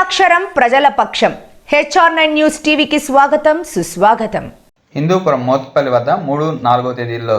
అక్షరం ప్రజల పక్షం. HR9 న్యూస్ టీవీకి స్వాగతం సుస్వాగతం. హిందూపురం మోత్పల్లి వద్ద 3, 4వ తేదీల్లో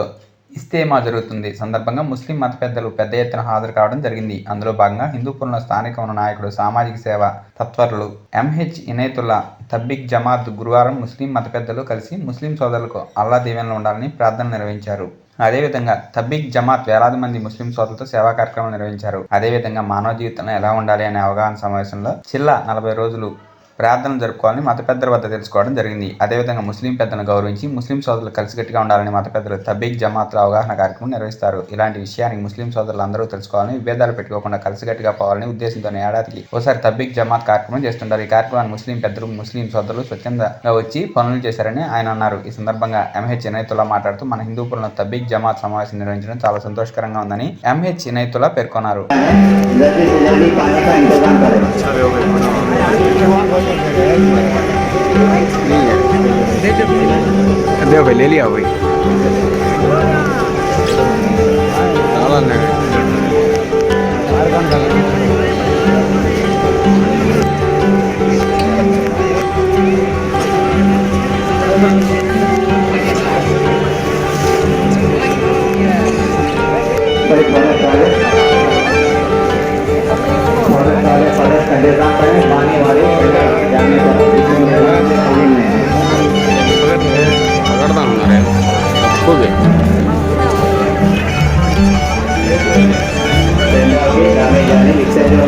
ఇస్తేమా జరుగుతుంది. సందర్భంగా ముస్లిం మత పెద్దలు పెద్ద ఎత్తున హాజరు కావడం జరిగింది. అందులో భాగంగా హిందూపురంలో స్థానిక ఉన్న నాయకుడు, సామాజిక సేవ తత్పరులు MH ఇనైతుల్లా తబ్లిగ్ జమాత్ గురువారం ముస్లిం మత పెద్దలు కలిసి ముస్లిం సోదరులకు అల్లా దీవెనలు ఉండాలని ప్రార్థన నిర్వహించారు. అదేవిధంగా తబ్లిగ్ జమాత్ వేలాది మంది ముస్లిం సోదరులతో సేవా కార్యక్రమం నిర్వహించారు. అదేవిధంగా మానవ జీవితంలో ఎలా ఉండాలి అనే అవగాహన సమావేశంలో 40 రోజులు ప్రార్థనలు జరుపుకోవాలని మత పెద్దల వద్ద తెలుసుకోవడం జరిగింది. అదేవిధంగా ముస్లిం పెద్దలను గౌరవించి ముస్లిం సోదరులు కలిసికట్టుగా ఉండాలని మత పెద్దలు తబ్లిగ్ జమాత్లో అవగాహన కార్యక్రమం నిర్వహిస్తారు. ఇలాంటి విషయానికి ముస్లిం సోదరులు అందరూ తెలుసుకోవాలని, విభేదాలు పెట్టుకోకుండా కలిసికట్టుగా పోవాలని ఉద్దేశంతో ఏడాదికి ఒకసారి తబ్లిగ్ జమాత్ కార్యక్రమం చేస్తుంటారు. ఈ కార్యక్రమాన్ని ముస్లిం పెద్దలు, ముస్లిం సోదరులు స్వచ్ఛందంగా వచ్చి పనులు చేశారని ఆయన అన్నారు. ఈ సందర్భంగా MH ఇనైతుల్లా మాట్లాడుతూ మన హిందూపురంలో తబ్లిగ్ జమాత్ సమావేశం నిర్వహించడం చాలా సంతోషకరంగా ఉందని MH ఇనైతుల్లా పేర్కొన్నారు. देखो भाई ले लिया भाई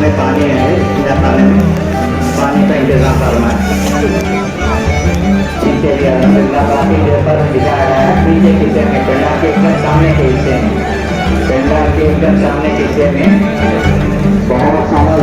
में पानी है, पानी का इंतजाम करना है। दिखाया गया है पीछे हिस्से में, पेंडा के एकदम सामने के हिस्से में, पेंडा के एकदम सामने के हिस्से में बहुत सारा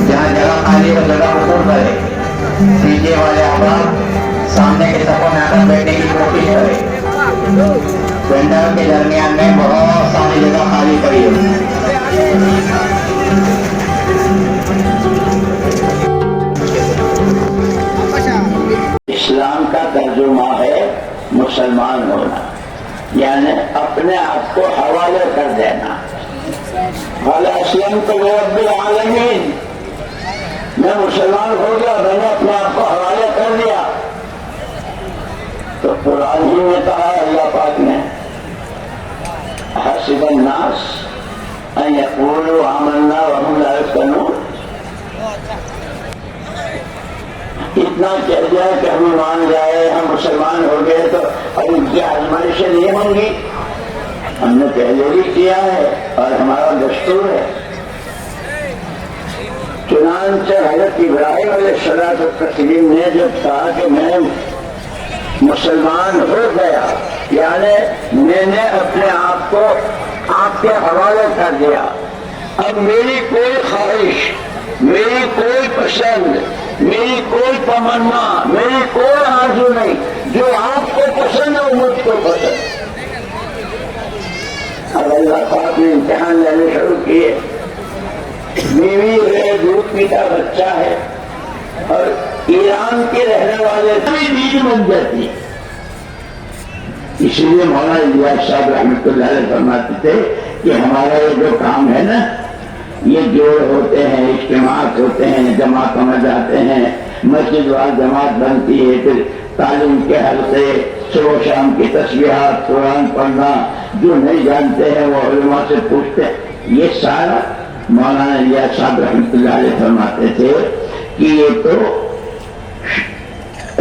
जहाँ जगह खाली हो जगह पूर्ण करे, पीछे वाले आवाज सामने के सफों में आकर बैठने की कोशिश करे। पेंडल के दरमियान में बहुत सारी जगह खाली पड़ी है। इस्लाम का तर्जुमा है मुसलमान होना, यानी अपने आप को हवाले कर देना। मैं मुसलमान हो गया, मैंने अपने आप को हवाले कर दिया। तो कुरान ही में कहा है अल्लाह पाक ने, हसीबन नास अन यक़ूलू आमन्ना व हुम ला युफ्तनून। इतना कह दिया कि हम मान जाए, हम मुसलमान हो गए तो अब इनकी आजमाइशें नहीं होंगी। हमने पहले भी किया है और हमारा दस्तूर है। चुनांचे हज़रत इब्राहिम अलैहिस्सलाम ने जब कहा कि मैं मुसलमान हो गया, यानी मैंने अपने आप को आपके हवाले कर दिया, अब मेरी कोई ख्वाहिश, मेरी कोई पसंद, मेरी कोई तमन्ना, मेरी कोई आरज़ू नहीं, जो आपको पसंद है मुझको पसंद। अब अल्लाह पाक ने इम्तिहान लेने शुरू किए। बीवी है, दूध पीता बच्चा है, और ईरान के रहने वाले भी बीवी बन जाती है। इसलिए मौलाना इलियास साहब रहमतुल्लाह अलैह फरमाते थे कि हमारा ये जो काम है ना, ये जोड़ होते हैं, इज्तिमात होते हैं, जमातों में जाते हैं, मस्जिद वाल जमात बनती है, फिर तालीम के हल्के, सुबह शाम की तस्बीहात, कुरान पढ़ना, जो नहीं जानते हैं वो उलमा से पूछते हैं। ये सारा मौलाना इलियास साहब रहमतुल्लाह अलैह फरमाते थे कि ये तो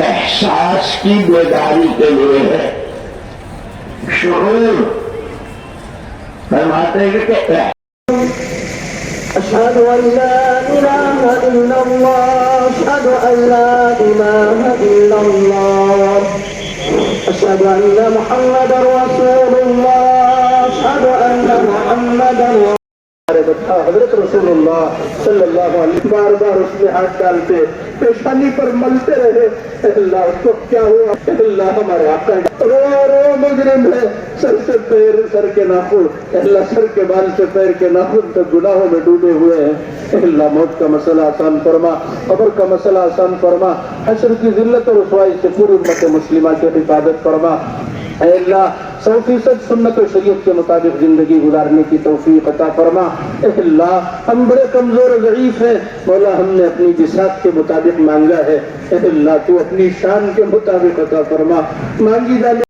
एहसास की बेदारी के लिए है। शुऊर फरमाते हैं कि अशहदु अल्ला इलाहा इल्लल्लाह, अशहदु अल्ला इलाहा इल्लल्लाह, अशहदु अन्न मुहम्मदर रसूलुल्लाह, अशहदु अन्न मुहम्मदर जब था हजरत रसूलुल्लाह सल्लल्लाहु अलैहि वसल्लम बार बार उसमें हाथ डालते, पेशानी पर मलते रहे। अल्लाह उसको क्या हुआ? अल्लाह हमारे आका रो मुजरिम है, सर से पैर, सर के नाखून, अल्लाह सर के बाल से पैर के नाखून तक गुनाहों में डूबे हुए हैं। अल्लाह मौत का मसला आसान फरमा, कब्र का मसला आसान फरमा, हश्र की जिल्लत और रुसवाई से पूरी उम्मत मुस्लिमा की हिफाजत फरमा। अल्लाह 100% सुन्नत और शरीयत के मुताबिक जिंदगी गुजारने की तौफीक अता फरमा। अल्लाह हम बड़े कमजोर और ज़ईफ हैं, मौला हमने अपनी बिसात के मुताबिक मांगा है, अल्लाह तू अपनी शान के मुताबिक अता फरमा। मांगी जाने